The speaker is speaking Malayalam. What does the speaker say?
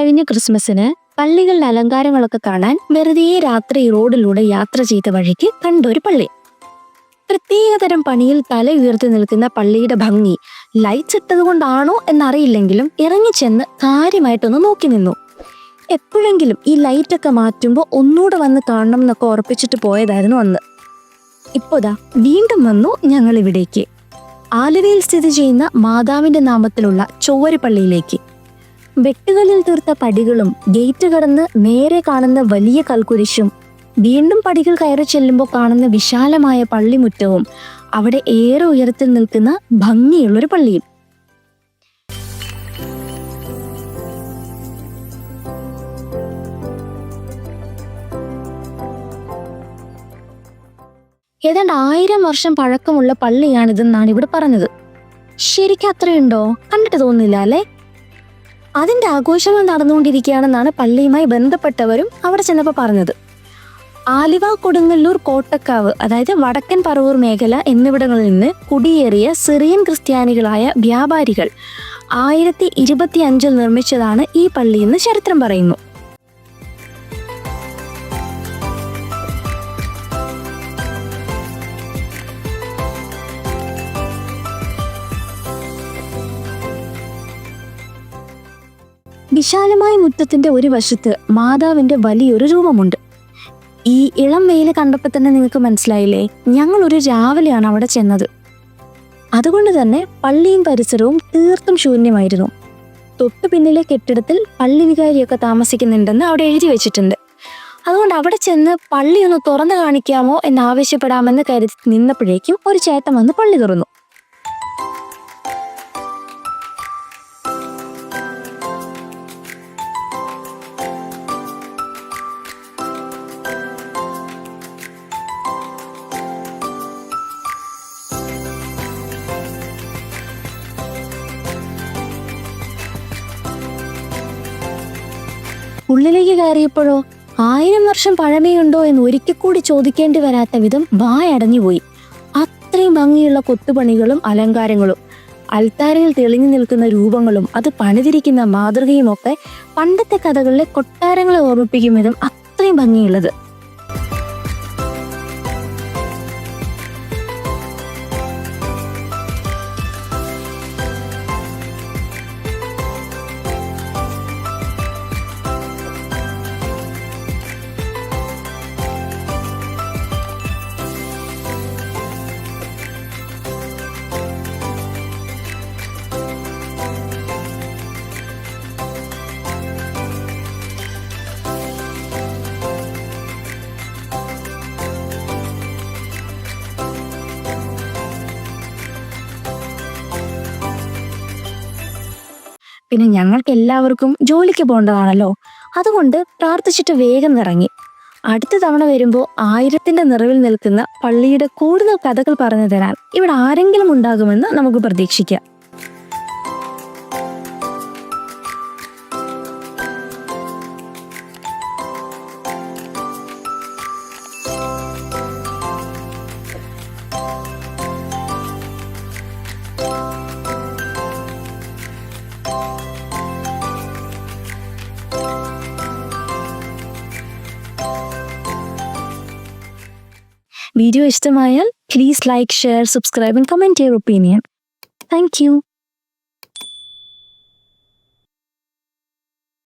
കഴിഞ്ഞ ക്രിസ്മസിന് പള്ളികളിലെ അലങ്കാരങ്ങളൊക്കെ കാണാൻ വെറുതെ രാത്രി റോഡിലൂടെ യാത്ര ചെയ്ത വഴിക്ക് കണ്ടൊരു പള്ളി. പ്രത്യേകതരം പണിയിൽ തല ഉയർത്തി നിൽക്കുന്ന പള്ളിയുടെ ഭംഗി ലൈറ്റ്സ് ഇട്ടത് കൊണ്ടാണോ എന്നറിയില്ലെങ്കിലും ഇറങ്ങിച്ചെന്ന് കാര്യമായിട്ടൊന്ന് നോക്കി നിന്നു. എപ്പോഴെങ്കിലും ഈ ലൈറ്റൊക്കെ മാറ്റുമ്പോൾ ഒന്നുകൂടെ വന്ന് കാണണം എന്നൊക്കെ ഉറപ്പിച്ചിട്ട് പോയതായിരുന്നു അന്ന്. ഇപ്പോതാ വീണ്ടും വന്നു ഞങ്ങൾ ഇവിടേക്ക്, ആലുവയിൽ സ്ഥിതി ചെയ്യുന്ന മാതാവിന്റെ നാമത്തിലുള്ള ചൊവ്വരപ്പള്ളിയിലേക്ക്. വെട്ടുകളിൽ തീർത്ത പടികളും ഗേറ്റ് കടന്ന് നേരെ കാണുന്ന വലിയ കൽക്കുരിശും വീണ്ടും പടികൾ കയറി ചെല്ലുമ്പോൾ കാണുന്ന വിശാലമായ പള്ളിമുറ്റവും അവിടെ ഏറെ ഉയരത്തിൽ നിൽക്കുന്ന ഭംഗിയുള്ളൊരു പള്ളിയും. ഏതാണ്ട് 1000 വർഷം പഴക്കമുള്ള പള്ളിയാണിതെന്നാണ് ഇവിടെ പറഞ്ഞത്. ശരിക്കും അത്രയുണ്ടോ? കണ്ടിട്ട് തോന്നുന്നില്ല അല്ലേ? അതിന്റെ ആഘോഷങ്ങൾ നടന്നുകൊണ്ടിരിക്കുകയാണെന്നാണ് പള്ളിയുമായി ബന്ധപ്പെട്ടവരും അവിടെ ചെന്നപ്പോൾ പറഞ്ഞത്. ആലുവ, കൊടുങ്ങല്ലൂർ, കോട്ടക്കാവ്, അതായത് വടക്കൻ പറവൂർ മേഖല എന്നിവിടങ്ങളിൽ നിന്ന് കുടിയേറിയ സിറിയൻ ക്രിസ്ത്യാനികളായ വ്യാപാരികൾ 1025 നിർമ്മിച്ചതാണ് ഈ പള്ളിയെന്ന് ചരിത്രം പറയുന്നു. വിശാലമായ മുറ്റത്തിന്റെ ഒരു വശത്ത് മാതാവിന്റെ വലിയൊരു രൂപമുണ്ട്. ഈ ഇളം വെയിൽ കണ്ടപ്പോൾ തന്നെ നിങ്ങൾക്ക് മനസ്സിലായില്ലേ, ഞങ്ങളൊരു രാവിലെയാണ് അവിടെ ചെന്നത്. അതുകൊണ്ട് തന്നെ പള്ളിയും പരിസരവും തീർത്തും ശൂന്യമായിരുന്നു. തൊട്ടു പിന്നിലെ കെട്ടിടത്തിൽ പള്ളി വികാരിയൊക്കെ താമസിക്കുന്നുണ്ടെന്ന് അവിടെ എഴുതി വെച്ചിട്ടുണ്ട്. അതുകൊണ്ട് അവിടെ ചെന്ന് പള്ളി ഒന്ന് തുറന്നു കാണിക്കാമോ എന്നാവശ്യപ്പെടാമെന്ന് കരുതി നിന്നപ്പോഴേക്കും ഒരു ചേട്ടൻ വന്ന് പള്ളി തുറന്നു. ഉള്ളിലേക്ക് കയറിയപ്പോഴോ 1000 വർഷം പഴമയുണ്ടോ എന്ന് ഒരിക്കൽ കൂടി ചോദിക്കേണ്ടി വരാത്ത വിധം വായടഞ്ഞുപോയി. അത്രയും ഭംഗിയുള്ള കൊത്തുപണികളും അലങ്കാരങ്ങളും, അൽത്താരയിൽ തെളിഞ്ഞു നിൽക്കുന്ന രൂപങ്ങളും അത് പണിതിരിക്കുന്ന മാതൃകയും ഒക്കെ പണ്ടത്തെ കഥകളിലെ കൊട്ടാരങ്ങളെ ഓർമ്മിപ്പിക്കും വിധം അത്രയും ഭംഗിയുള്ളത്. പിന്നെ ഞങ്ങൾക്ക് എല്ലാവർക്കും ജോലിക്ക് പോകേണ്ടതാണല്ലോ, അതുകൊണ്ട് പ്രാർത്ഥിച്ചിട്ട് വേഗം ഇറങ്ങി. അടുത്ത തവണ വരുമ്പോൾ 1000ന്റെ നിറവിൽ നിൽക്കുന്ന പള്ളിയുടെ കൂടുതൽ കഥകൾ പറഞ്ഞു തരാൻ ഇവിടെ ആരെങ്കിലും ഉണ്ടാകുമെന്ന് നമുക്ക് പ്രതീക്ഷിക്കാം. വീഡിയോ ഇഷ്ടമായാൽ please like, share, subscribe and comment your opinion. Thank you.